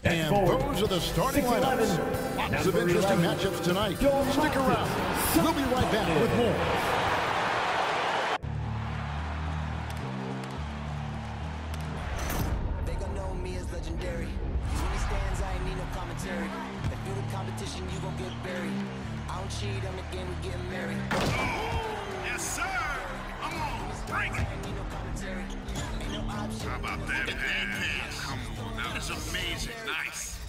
And those are the starting lineups. Lots of interesting matchups tonight. Stick around. We'll be right back with more. They gon' know me as legendary. When he stands, I ain't need no commentary. If you the competition, you gon' get buried. I don't cheat on the game, we getting married. Yes, sir. Come on, break it. How about that pass? Come on, now that's amazing. Nice.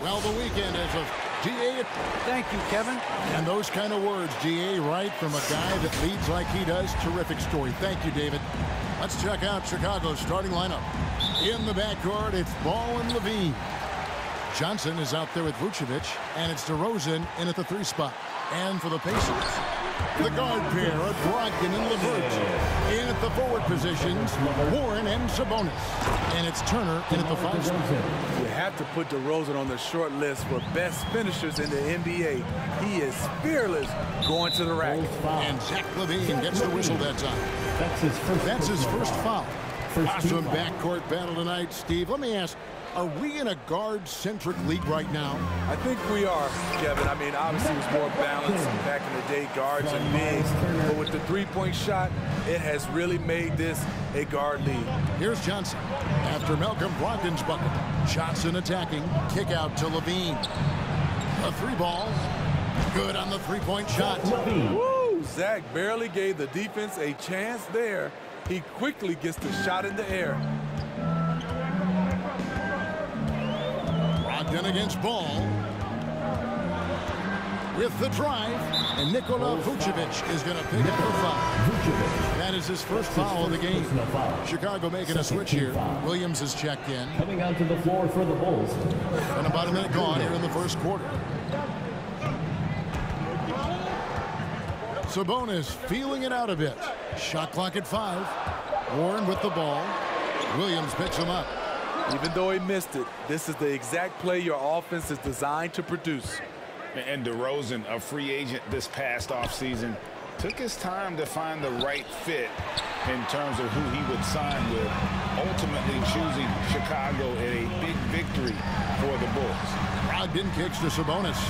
Well, the weekend is of GA. Thank you, Kevin. And those kind of words, GA, right from a guy that leads like he does. Terrific story. Thank you, David. Let's check out Chicago's starting lineup. In the backcourt, it's Ball and Levine. Johnson is out there with Vucevic, and it's DeRozan in at the 3 spot. And for the Pacers, the guard pair of Brogdon and LeVert. In at the forward positions, Warren and Sabonis. And it's Turner in at the 5 spot. You have to put DeRozan on the short list for best finishers in the NBA. He is fearless going to the rack. And Zach LaVine gets the whistle that time. That's his first foul. Awesome backcourt battle tonight, Steve. Let me ask, are we in a guard-centric league right now? I think we are, Kevin. I mean, obviously it was more balanced back in the day, guards and bigs. But with the three-point shot, it has really made this a guard league. Here's Johnson. After Malcolm Brogdon's bucket. Johnson attacking. Kick out to Levine. A 3-ball. Good on the 3-point shot. Woo! Zach barely gave the defense a chance there. He quickly gets the shot in the air. Brogdon against Ball. With the drive. And Nikola Vucevic is going to pick up the foul. That is his first foul of the game. Chicago making a switch here. Williams is checked in. Coming onto the floor for the Bulls. And about a minute gone here in the first quarter. Sabonis feeling it out a bit. Shot clock at 5. Warren with the ball. Williams picks him up. Even though he missed it, this is the exact play your offense is designed to produce. And DeRozan, a free agent this past offseason, took his time to find the right fit in terms of who he would sign with, ultimately choosing Chicago in a big victory for the Bulls. Brogdon kicks to Sabonis.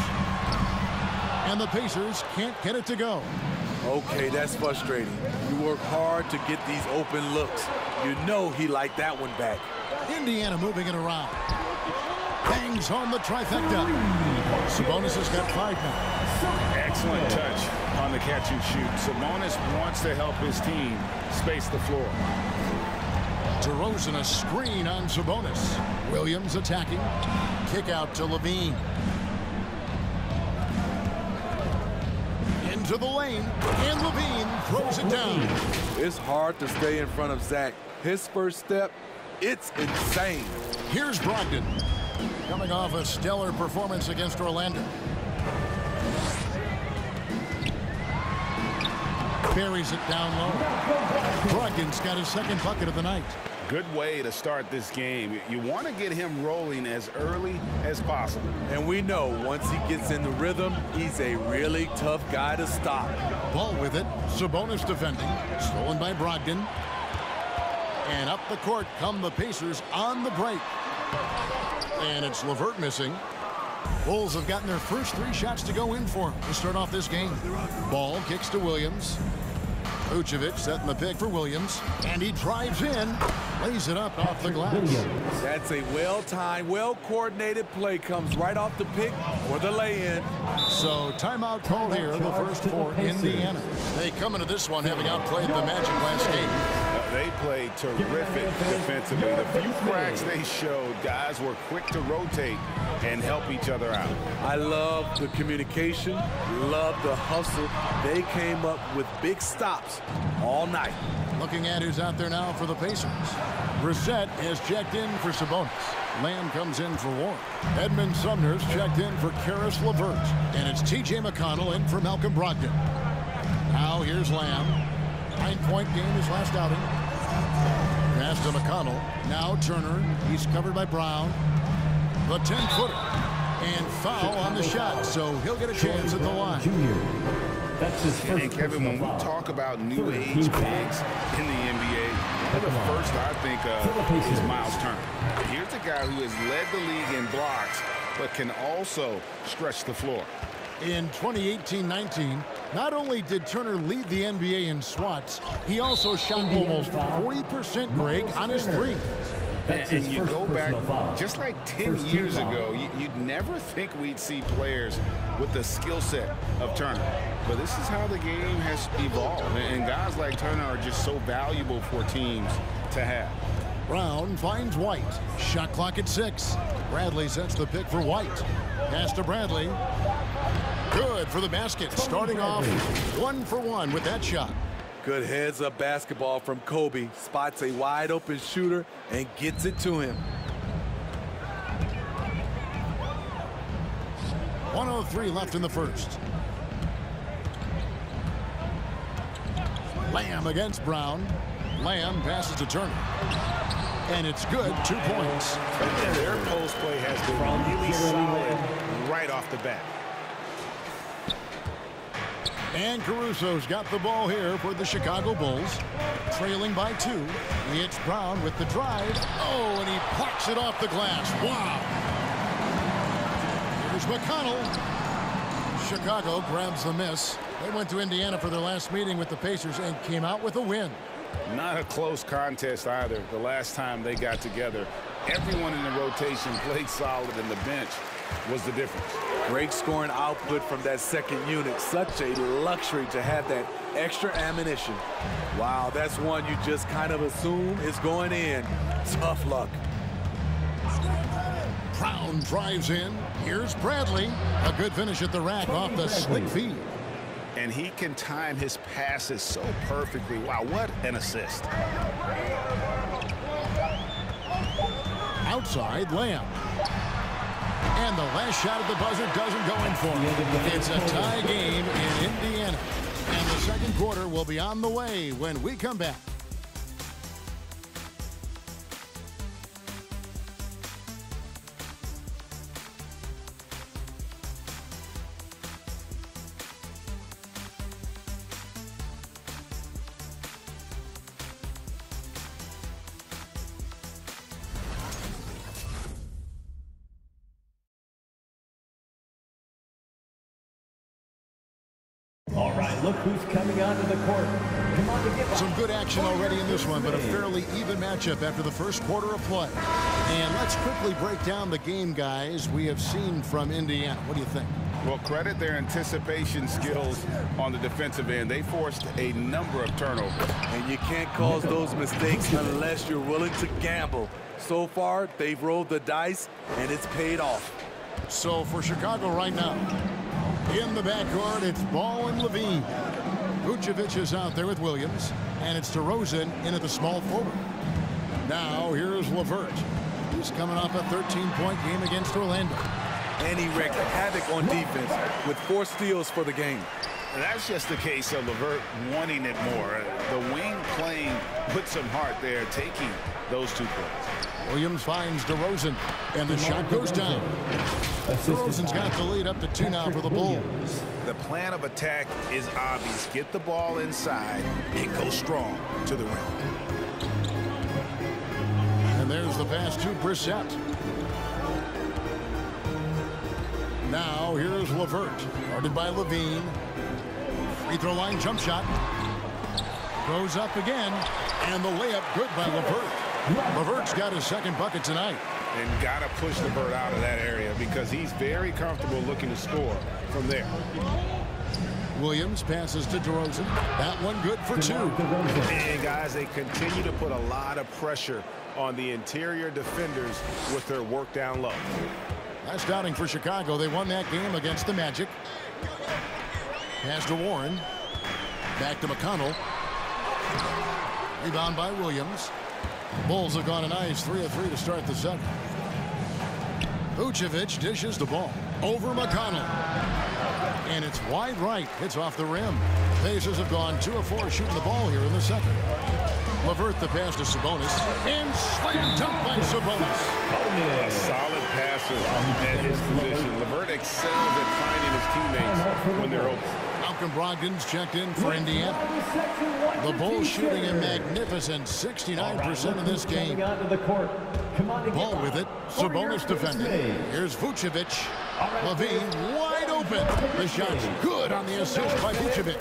And the Pacers can't get it to go. Okay, that's frustrating. You work hard to get these open looks. You know he liked that one back. Indiana moving it around. Bangs on the trifecta. Sabonis has got 5 now. Excellent touch on the catch and shoot. Sabonis wants to help his team space the floor. DeRozan a screen on Sabonis. Williams attacking. Kick out to Levine. Into the lane, and Levine throws it down. It's hard to stay in front of Zach. His first step, it's insane. Here's Brogdon, coming off a stellar performance against Orlando. Buries it down low. Brogdon's got his second bucket of the night. Good way to start this game. You want to get him rolling as early as possible. And we know once he gets in the rhythm, he's a really tough guy to stop. Ball with it. Sabonis defending. Stolen by Brogdon. And up the court come the Pacers on the break. And it's LeVert missing. Bulls have gotten their first 3 shots to go in for him to start off this game. Ball kicks to Williams. Vucevic setting the pick for Williams, and he drives in, lays it up off the glass. That's a well-timed, well-coordinated play. Comes right off the pick for the lay-in. So timeout called here, the first for Indiana. They come into this one having outplayed the Magic last game. They played terrific defensively. The few cracks they showed, guys were quick to rotate and help each other out. I love the communication, love the hustle. They came up with big stops all night. Looking at who's out there now for the Pacers. Brissett has checked in for Sabonis. Lamb comes in for Warren. Edmund Sumner's checked in for Karis LeVert. And it's T.J. McConnell in for Malcolm Brogdon. Now here's Lamb. 9-point game his last outing. Pass to McConnell. Now Turner. He's covered by Brown. The 10-footer. And foul on the shot, so he'll get a chance at the line. That's his first. And Kevin, when we talk about new age bigs in the NBA, the first I think of is Miles Turner. Here's a guy who has led the league in blocks, but can also stretch the floor. In 2018-19, not only did Turner lead the NBA in swats, he also shot almost 40%, Greg, on his three. And you go back just like 10 years ago, you'd never think we'd see players with the skill set of Turner. But this is how the game has evolved. And guys like Turner are just so valuable for teams to have. Brown finds White. Shot clock at 6. Bradley sets the pick for White. Pass to Bradley. Good for the basket. Starting off 1 for 1 with that shot. Good heads-up basketball from Kobe. Spots a wide-open shooter and gets it to him. 1:03 left in the first. Lamb against Brown. Lamb passes to Turner. And it's good. 2 points. And their post play has been really solid right off the bat. And Caruso's got the ball here for the Chicago Bulls. Trailing by 2. It's Brown with the drive. Oh, and he plucks it off the glass. Wow. Here's McConnell. Chicago grabs the miss. They went to Indiana for their last meeting with the Pacers and came out with a win. Not a close contest either. The last time they got together, everyone in the rotation played solid, and the bench was the difference. Great scoring output from that second unit. Such a luxury to have that extra ammunition. Wow, that's one you just kind of assume is going in. Tough luck. Brown drives in. Here's Bradley. A good finish at the rack off the slick feed. And he can time his passes so perfectly. Wow, what an assist. Outside, Lamb. And the last shot at the buzzer doesn't go in for him. It's a tie game in Indiana. And the second quarter will be on the way when we come back. All right, look who's coming onto the court. Come on to give up. Some good action already in this one, but a fairly even matchup after the first quarter of play. And let's quickly break down the game, guys, we have seen from Indiana. What do you think? Well, credit their anticipation skills on the defensive end. They forced a number of turnovers. And you can't cause those mistakes unless you're willing to gamble. So far, they've rolled the dice, and it's paid off. So for Chicago right now, in the backcourt, it's Ball and Levine. Vucevic is out there with Williams, and it's DeRozan in at the small forward. Now here's LeVert. He's coming off a 13-point game against Orlando. And he wreaked havoc on defense with 4 steals for the game. And that's just the case of LeVert wanting it more. The wing playing put some heart there, taking those 2 points. Williams finds DeRozan, and the shot goes down. DeRozan's got the lead up to 2 now for the Bulls. The plan of attack is obvious. Get the ball inside and go strong to the rim. And there's the pass to Brissett. Now here's LeVert, guarded by Levine. Free throw line jump shot. Goes up again, and the layup good by LeVert. LeVert's got his second bucket tonight. And got to push LeVert out of that area because he's very comfortable looking to score from there. Williams passes to DeRozan. That one good for 2. And guys, they continue to put a lot of pressure on the interior defenders with their work down low. Last outing for Chicago. They won that game against the Magic. Pass to Warren. Back to McConnell. Rebound by Williams. Bulls have gone a nice 3 of 3 to start the second. Vucevic dishes the ball over McConnell. And it's wide right. Hits off the rim. Pacers have gone 2 of 4 shooting the ball here in the second. LeVert the pass to Sabonis. And slam dunk by Sabonis. A solid passer at his position. LeVert excels at finding his teammates when they're open. Malcolm Brogdon's checked in for Indiana. The Bulls shooting a magnificent 69% in this game. Ball with it. Sabonis defending. Here's Vucevic. Levine wide open. The shot's good on the assist by Vucevic.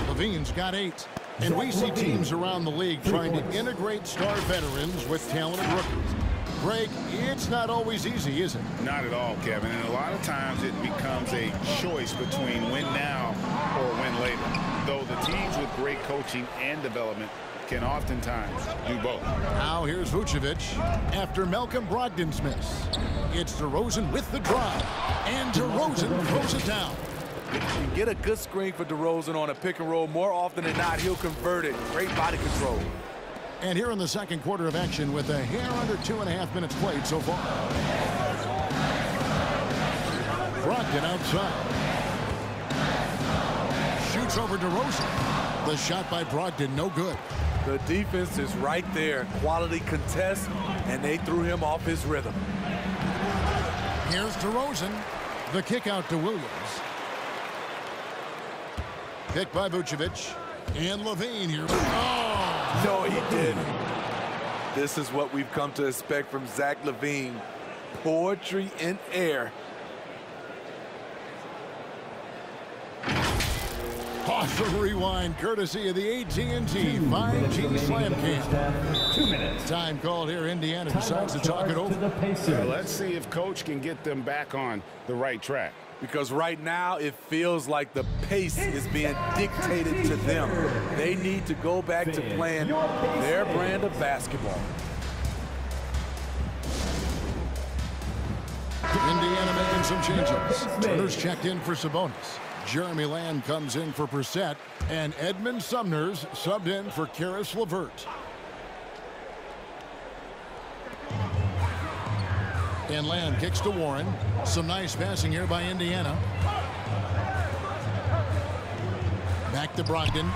Levine's got 8. And we see teams around the league trying to integrate star veterans with talented rookies. Greg, it's not always easy, is it? Not at all, Kevin. And a lot of times it becomes a choice between win now or win later. Though the teams with great coaching and development can oftentimes do both. Now here's Vucevic after Malcolm Brogdon's miss. It's DeRozan with the drive. And DeRozan throws it down. You can get a good screen for DeRozan on a pick and roll. More often than not, he'll convert it. Great body control. And here in the second quarter of action with a hair under 2.5 minutes played so far. Brogdon outside. Shoots over DeRozan. The shot by Brogdon, no good. The defense is right there. Quality contest, and they threw him off his rhythm. Here's DeRozan. The kick out to Williams. Pick by Vucevic. And Levine here. Oh! No, he didn't. This is what we've come to expect from Zach LaVine. Poetry in air. Awesome rewind, courtesy of the AT&T 5G Slam Cam. 2 minutes. Time called here. Indiana decides to talk it over. Let's see if Coach can get them back on the right track. Because right now it feels like the pace is being dictated to them. They need to go back to playing their brand of basketball. Indiana making some changes. Turner's checked in for Sabonis. Jeremy Lamb comes in for Brissett. And Edmund Sumner's subbed in for Karis LeVert. And Lamb kicks to Warren. Some nice passing here by Indiana. Back to Brogdon.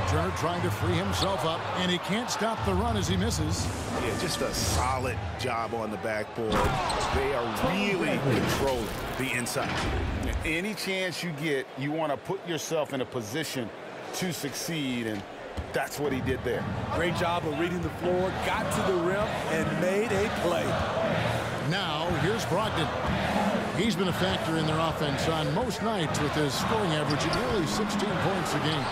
Turner trying to free himself up, and he can't stop the run as he misses. Yeah, just a solid job on the backboard. They are really controlling the inside. Any chance you get, you want to put yourself in a position to succeed, and that's what he did there. Great job of reading the floor, got to the rim, and made a play. Now, here's Brogdon. He's been a factor in their offense on most nights with his scoring average at nearly 16 points a game.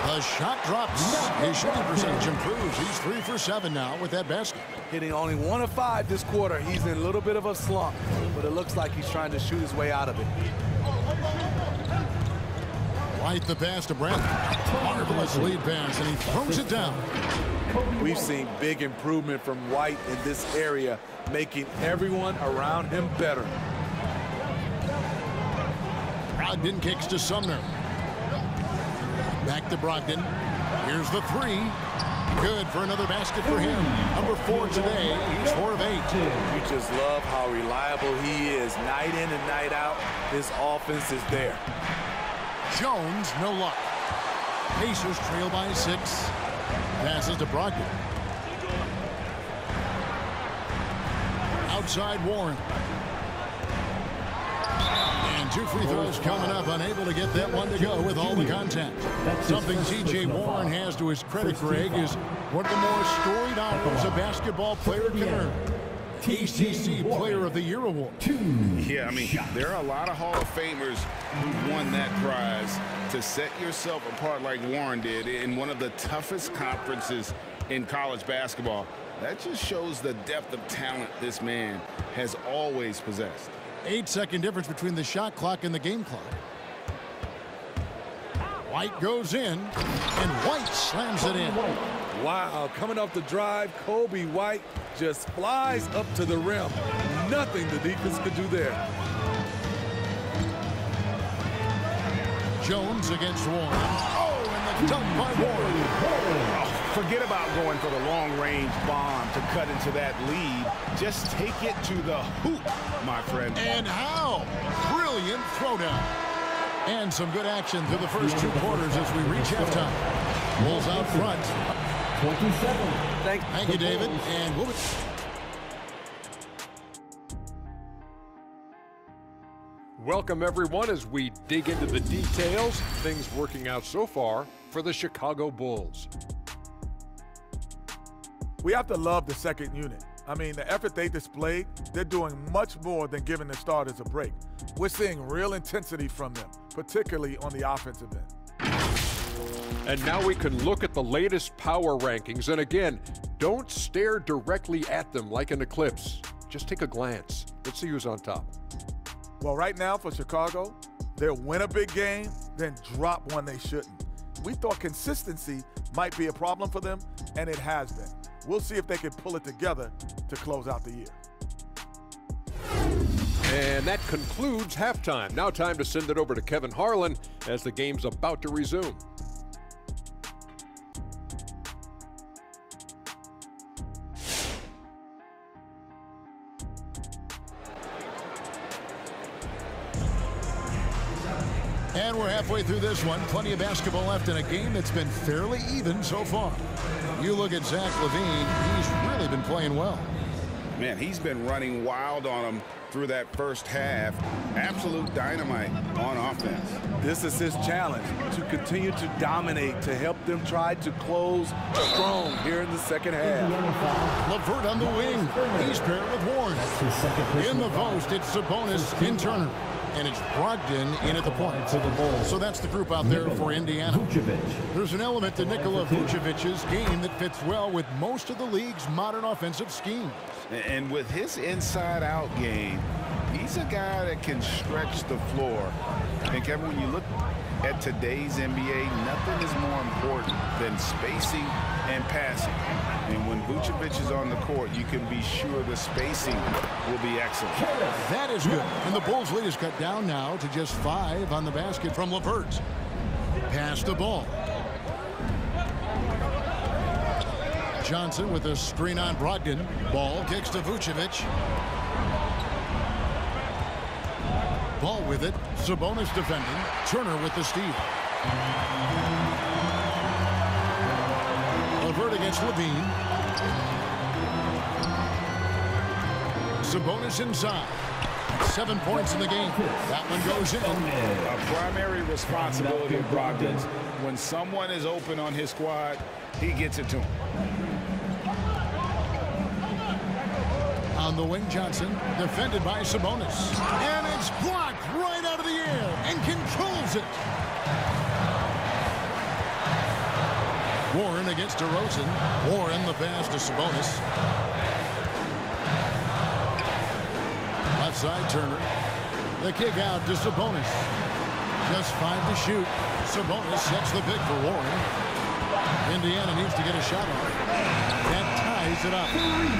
The shot drops. His shooting percentage improves. He's 3 for 7 now with that basket. Hitting only 1 of 5 this quarter. He's in a little bit of a slump, but it looks like he's trying to shoot his way out of it. White the pass to Bradley. Marvelous lead pass, and he throws it down. We've seen big improvement from White in this area, making everyone around him better. Brogdon kicks to Sumner. Back to Brogdon. Here's the 3. Good for another basket for him. Number 4 today. He's 4 of 8. You just love how reliable he is. Night in and night out, his offense is there. Jones, no luck. Pacers trail by 6. Passes to Brogdon. Outside Warren. And 2 free throws coming up. Unable to get that one to go with all the contact. Something T.J. Warren has to his credit, Greg, is one of the more storied honors a basketball player can earn. ACC Player of the Year award. Yeah, I mean, there are a lot of Hall of Famers who've won that prize. To set yourself apart like Warren did in one of the toughest conferences in college basketball, that just shows the depth of talent this man has always possessed. 8-second difference between the shot clock and the game clock. White goes in, and White slams it in. Wow, coming off the drive, Kobe White just flies up to the rim. Nothing the defense could do there. Jones against Warren. Oh, and the dunk by Warren. Oh, forget about going for the long-range bomb to cut into that lead. Just take it to the hoop, my friend. And how? Brilliant throwdown. And some good action through the first 2 quarters as we reach halftime. Bulls out front. 27. Thank you, David. And we'll be... Welcome, everyone, as we dig into the details. Things working out so far for the Chicago Bulls. We have to love the second unit. I mean, the effort they displayed, they're doing much more than giving the starters a break. We're seeing real intensity from them, particularly on the offensive end. And now we can look at the latest power rankings. And again, don't stare directly at them like an eclipse. Just take a glance. Let's see who's on top. Well, right now for Chicago, they'll win a big game, then drop one they shouldn't. We thought consistency might be a problem for them, and it has been. We'll see if they can pull it together to close out the year. And that concludes halftime. Now time to send it over to Kevin Harlan as the game's about to resume. And we're halfway through this one. Plenty of basketball left in a game that's been fairly even so far. You look at Zach LaVine, he's really been playing well. Man, he's been running wild on him through that first half. Absolute dynamite on offense. This is his challenge, to continue to dominate, to help them try to close strong here in the second half. LeVert on the wing. He's paired with Warren. In the post, it's Sabonis in Turner. And it's Brogdon in at the point. So that's the group out there for Indiana. There's an element to Nikola Vucevic's game that fits well with most of the league's modern offensive schemes. And with his inside-out game, he's a guy that can stretch the floor. And Kevin, when you look at today's NBA, nothing is more important than spacing and passing. And when Vucevic is on the court, you can be sure the spacing will be excellent. That is good. And the Bulls' lead is cut down now to just 5 on the basket from LeVert. Pass the ball. Johnson with a screen on Brogdon. Ball kicks to Vucevic. Ball with it. Sabonis defending. Turner with the steal. LeVert against LaVine. Sabonis inside. 7 points in the game. That one goes in. A primary responsibility of Brogdon's. When someone is open on his squad, he gets it to him. On the wing, Johnson, defended by Sabonis. And it's blocked right out of the air and controls it. Warren against DeRozan. Warren the pass to Sabonis. Outside Turner. The kick out to Sabonis. Just 5 to shoot. Sabonis sets the pick for Warren. Indiana needs to get a shot on it. That ties it up.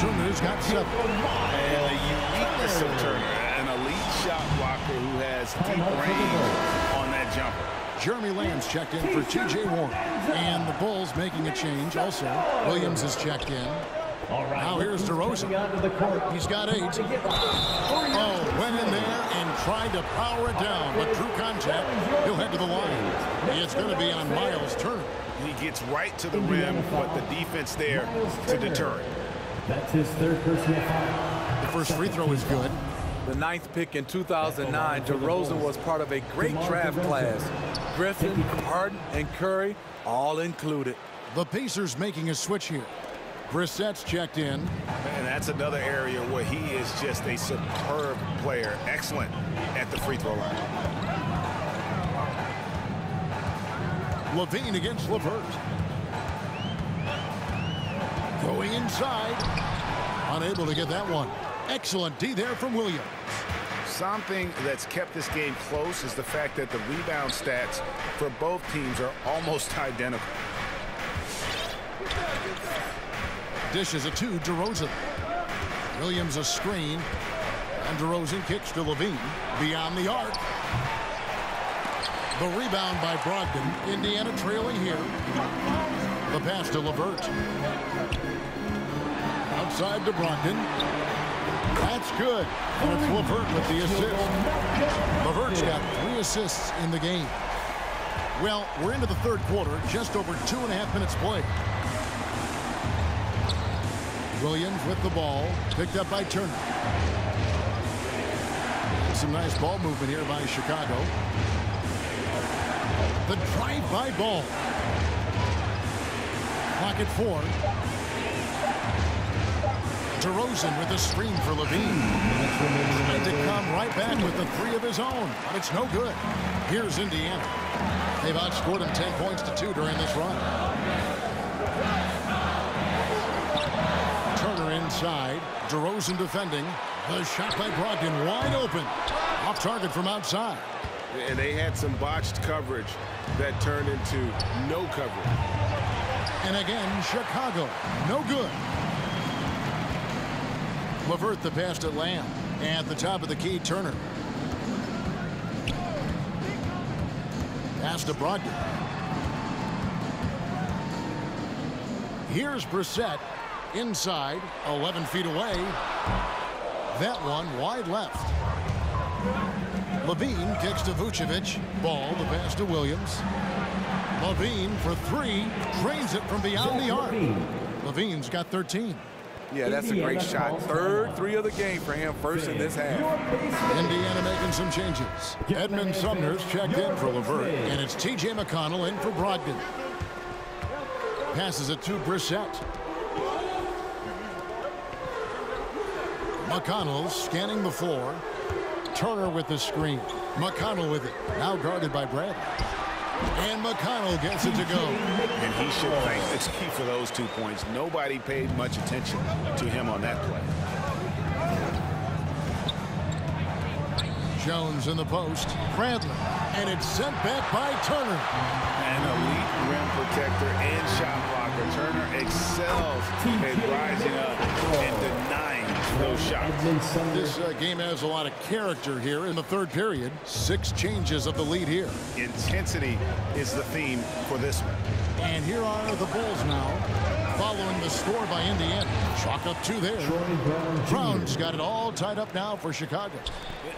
Turner's got 7. And the uniqueness of Turner, an elite shot blocker who has deep range on that jumper. Jeremy Lamb's checked in for T.J. Warren. And the Bulls making a change also. Williams is checked in. Now here's DeRozan. He's got 8. Oh, went in there and tried to power it down, but true contact, he'll head to the line. It's going to be on Miles Turner. He gets right to the rim, but the defense there to deter it. That's his 3rd personal foul. The first free throw is good. The 9th pick in 2009, DeRozan was part of a great draft class. Griffin, Harden, and Curry all included. The Pacers making a switch here. Brissett's checked in. And that's another area where he is just a superb player. Excellent at the free throw line. LaVine against LeVert. Going inside. Unable to get that one. Excellent D there from Williams. Something that's kept this game close is the fact that the rebound stats for both teams are almost identical. Dishes it to DeRozan. Williams a screen. And DeRozan kicks to LaVine. Beyond the arc. The rebound by Brogdon. Indiana trailing here. The pass to LeVert. Outside to Brogdon. That's good. And it's LeVert with the assist. LeVert's got 3 assists in the game. Well, we're into the 3rd quarter. Just over 2.5 minutes played. Williams with the ball. Picked up by Turner. some nice ball movement here by Chicago. The drive-by ball. Clock at 4. DeRozan with the screen for Levine. Trying to come right back with the 3 of his own, but it's no good. Here's Indiana. They've outscored him 10 points to 2 during this run. Turner inside. DeRozan defending. The shot by Brogdon wide open. Off target from outside. And they had some botched coverage that turned into no coverage. And again, Chicago. No good. LeVert the pass to Lamb. At the top of the key, Turner. Pass to Brogdon. Here's Brissett. Inside, 11 feet away. That one wide left. Levine kicks to Vucevic. Ball, the pass to Williams. Levine for 3. Drains it from beyond the arc. Levine's got 13. Yeah, that's a great shot. Third 3 of the game for him, first in this half. Indiana making some changes. Edmund Sumner's checked in for LeVert, and it's T.J. McConnell in for Brogdon. Passes it to Brissett. McConnell scanning the floor. Turner with the screen. McConnell with it. Now guarded by Bradley. And McConnell gets it to go. And he should thank the key for those 2 points. Nobody paid much attention to him on that play. Jones in the post. Bradley. And it's sent back by Turner. An elite rim protector and shot blocker. Turner excels at rising up and denying those shots. This game has a lot of character here in the third period. 6 changes of the lead here. Intensity is the theme for this one. And here are the Bulls now, following the score by Indiana. Chalk up 2 there. Brown's got it all tied up now for Chicago.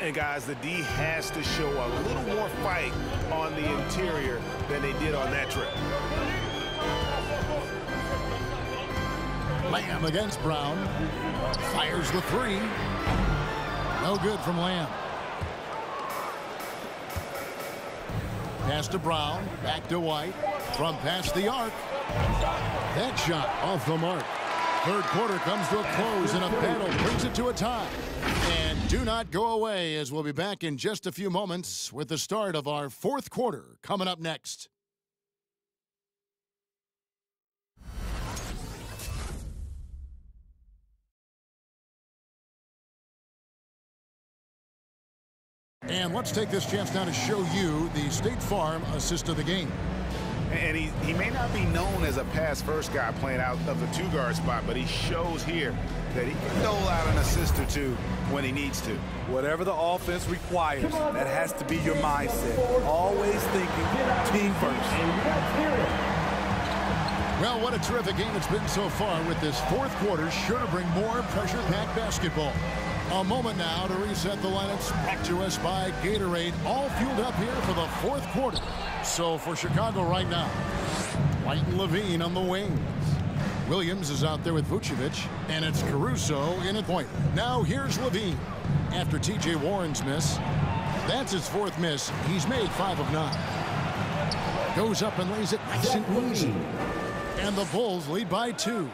And guys, the D has to show a little more fight on the interior than they did on that trip. Lamb against Brown. Fires the 3. No good from Lamb. Pass to Brown. Back to White. From past the arc. That shot off the mark. Third quarter comes to a close, and a battle brings it to a tie. And do not go away, as we'll be back in just a few moments with the start of our fourth quarter coming up next. And let's take this chance now to show you the State Farm assist of the game. And he may not be known as a pass-first guy playing out of the 2-guard spot, but he shows here that he can dole out an assist or 2 when he needs to. Whatever the offense requires, that has to be your mindset. Always thinking team first. Well, what a terrific game it's been so far, with this fourth quarter sure to bring more pressure-packed basketball. A moment now to reset the lineups, brought to us by Gatorade, all fueled up here for the fourth quarter. So for Chicago right now, White and Levine on the wings. Williams is out there with Vucevic, and it's Caruso in at point. Now here's Levine. After T.J. Warren's miss, that's his 4th miss. He's made 5 of 9. Goes up and lays it nice and easy. And the Bulls lead by 2.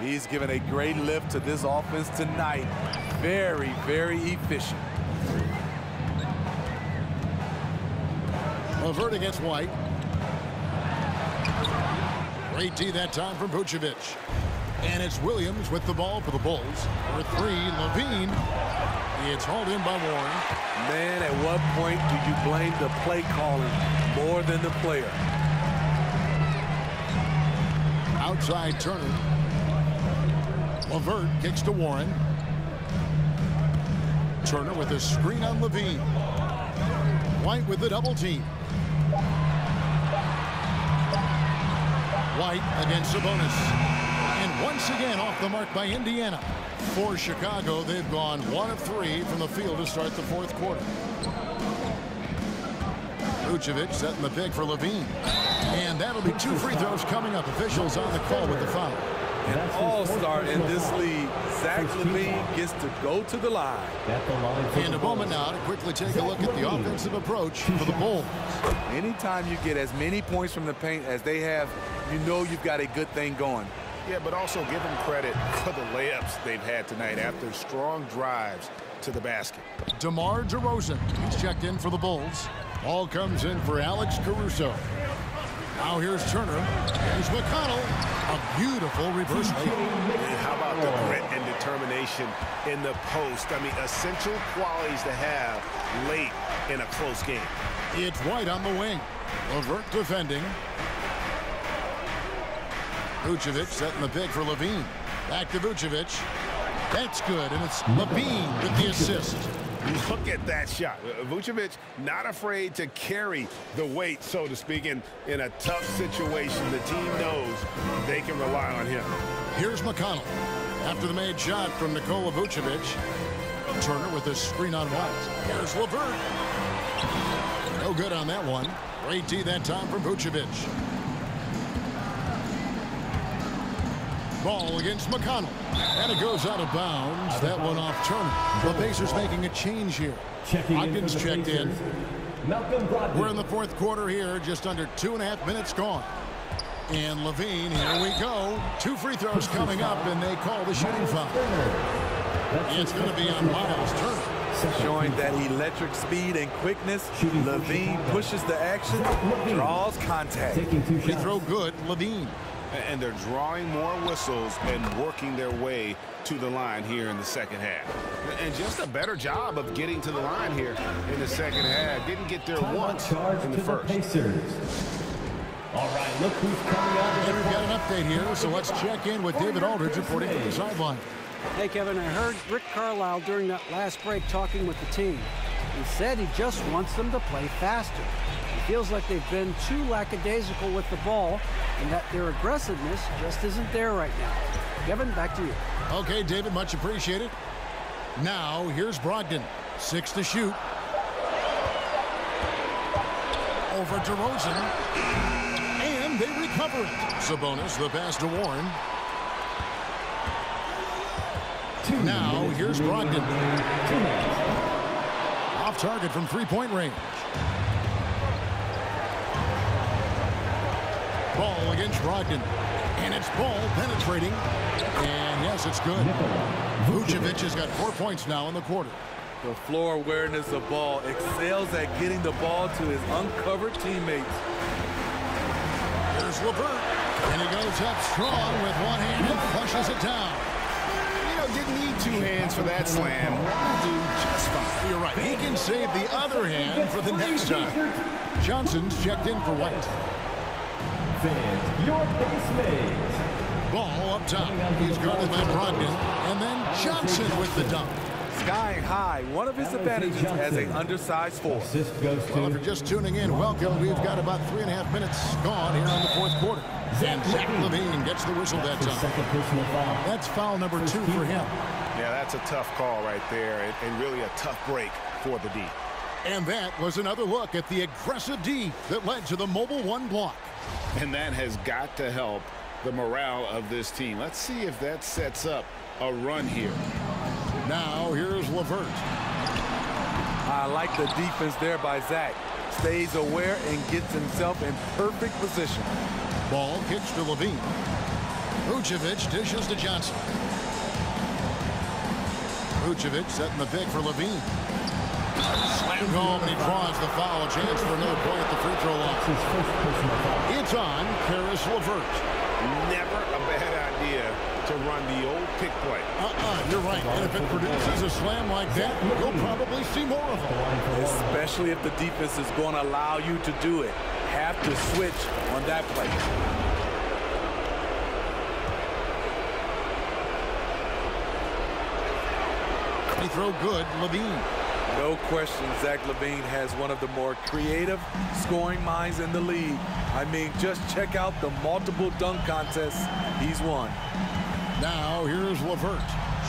He's given a great lift to this offense tonight. Very, very efficient. LeVert against White. Great D that time from Vucevic. And it's Williams with the ball for the Bulls. For 3, Levine. It's hauled in by Warren. Man, at what point do you blame the play calling more than the player? Outside Turner. LeVert kicks to Warren. Turner with a screen on Levine. White with the double team. White against Sabonis. And once again off the mark by Indiana. For Chicago, they've gone 1 of 3 from the field to start the fourth quarter. Vucevic setting the pick for Levine. And that'll be 2 free throws coming up. Officials on the call with the foul. An all-star in this league, Zach LaVine gets to go to the line. And a moment now to quickly take a look at the offensive approach for the Bulls. Anytime you get as many points from the paint as they have, you know you've got a good thing going. Yeah, but also give them credit for the layups they've had tonight after strong drives to the basket. DeMar DeRozan, he's checked in for the Bulls. Ball comes in for Alex Caruso. Now here's Turner. Here's McConnell. A beautiful reverse layup. How about the grit and determination in the post? I mean, essential qualities to have late in a close game. It's White on the wing. LeVert defending. Vucevic setting the pick for LaVine. Back to Vucevic. That's good, and it's LaVine with the assist. Look at that shot. Vucevic not afraid to carry the weight, so to speak, in a tough situation. The team knows they can rely on him. Here's McConnell. After the made shot from Nikola Vucevic. Turner with a screen on White. Here's LeVert. No good on that one. Great D that time from Vucevic. Ball against McConnell. And it goes out of bounds. That one off Turner. The Pacers making a change here. Ogden's checked in. We're in the fourth quarter here. Just under 2.5 minutes gone. And LaVine, here we go. 2 free throws coming up, and they call the shooting foul. It's going to be on Miles Turner. Showing that electric speed and quickness, LaVine pushes the action, draws contact. Free throw good, LaVine. And they're drawing more whistles and working their way to the line here in the second half. And just a better job of getting to the line here in the second half. Didn't get there once in the first. All right, look who's coming out. And we've got an update here, so let's check in with David Aldridge reporting from the sideline. Hey, Kevin, I heard Rick Carlisle during that last break talking with the team. He said he just wants them to play faster. He feels like they've been too lackadaisical with the ball and that their aggressiveness just isn't there right now. Kevin, back to you. Okay, David, much appreciated. Now, here's Brogdon. 6 to shoot. Over DeRozan. And they recover it. Sabonis, the pass to Warren. Now, here's Brogdon. Off target from three-point range. Ball against Brogdon. And it's ball penetrating. And yes, it's good. Vucevic has got 4 points now in the quarter. The floor awareness of ball excels at getting the ball to his uncovered teammates. Here's LeVert. And he goes up strong with one hand and flushes it down. Didn't need 2 hands for that slam. Do just fine. You're right. He can save the other hand for the next time. Johnson's checked in for White. Fans, your base mates. Ball up top. He's guarded by Brogdon. And then Johnson with the dunk. Skying high, one of his advantages as an undersized forward. Well, if you're just tuning in, welcome. We've got about 3.5 minutes gone here on the fourth quarter. And Zach LaVine gets the whistle that time. That's foul number 2 for him. Yeah, that's a tough call right there, and really a tough break for the D. And that was another look at the aggressive D that led to the Mobile 1 block. And that has got to help the morale of this team. Let's see if that sets up a run here. Now, here's LeVert. I like the defense there by Zach. Stays aware and gets himself in perfect position. Ball kicks to LaVine. Vucevic dishes to Johnson. Vucevic setting the pick for LaVine. Slammed home, and he draws the foul. A chance for another point at the free throw line. It's on Caris LeVert. Never a bad idea to run the old pick play. You're right. And if it produces a slam like that, you'll probably see more of them. Especially if the defense is going to allow you to do it. Have to switch on that play. Free throw good, LaVine. No question, Zach LaVine has one of the more creative scoring minds in the league. I mean, just check out the multiple dunk contests he's won. Now, here's LeVert.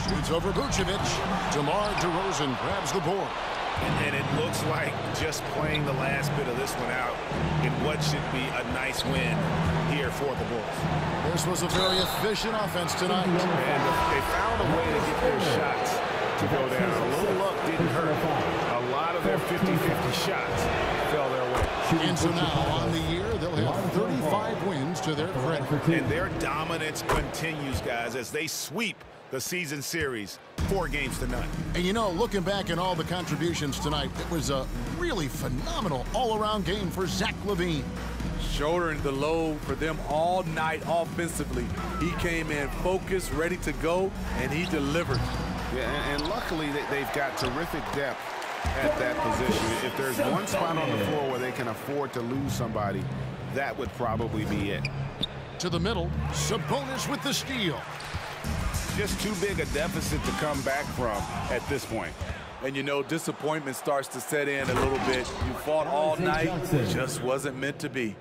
Shoots over Vucevic. DeMar DeRozan grabs the board. And it looks like just playing the last bit of this one out in what should be a nice win here for the Bulls. This was a very efficient offense tonight. And they found a way to get their shots to go down. A little luck didn't hurt. A lot of their 50-50 shots fell their way. And so now on the year, they'll have 35 wins to their credit. And their dominance continues, guys, as they sweep the season series 4 games to none. And you know, looking back at all the contributions tonight, it was a really phenomenal all-around game for Zach LaVine. Shouldering the load for them all night offensively. He came in focused, ready to go, and he delivered. Yeah, and luckily they've got terrific depth at that position. If there's one spot on the floor where they can afford to lose somebody, that would probably be it. To the middle, Sabonis with the steal. Just too big a deficit to come back from at this point. And you know, disappointment starts to set in a little bit. You fought all night, it just wasn't meant to be.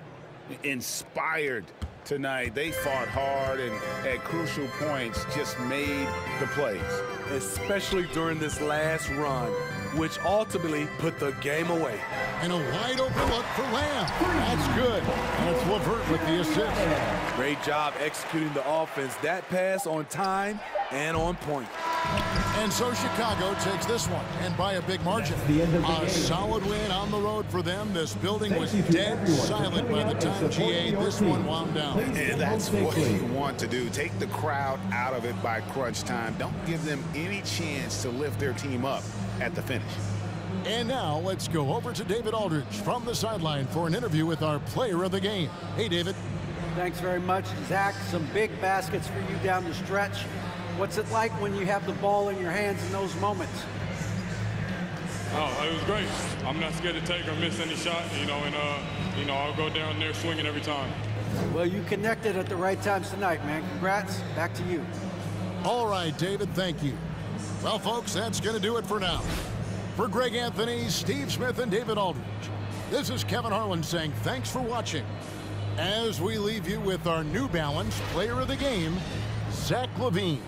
Inspired tonight. They fought hard and at crucial points just made the plays. Especially during this last run, which ultimately put the game away. And a wide open look for Lamb. That's good. And it's LeVert with the assist. Great job executing the offense. That pass on time and on point. And so Chicago takes this one, and by a big margin. A solid win on the road for them. This building was dead silent by the time GA this one wound down. And that's what you want to do. Take the crowd out of it by crunch time. Don't give them any chance to lift their team up at the finish. And now let's go over to David Aldridge from the sideline for an interview with our player of the game. Hey, David. Thanks very much, Zach. Some big baskets for you down the stretch. What's it like when you have the ball in your hands in those moments? Oh, it was great. I'm not scared to take or miss any shot, and I'll go down there swinging every time. Well, you connected at the right times tonight, man. Congrats. Back to you. All right, David, thank you. Well, folks, that's going to do it for now. For Greg Anthony, Steve Smith, and David Aldridge, this is Kevin Harlan saying thanks for watching. As we leave you with our New Balance player of the game, Zach LaVine.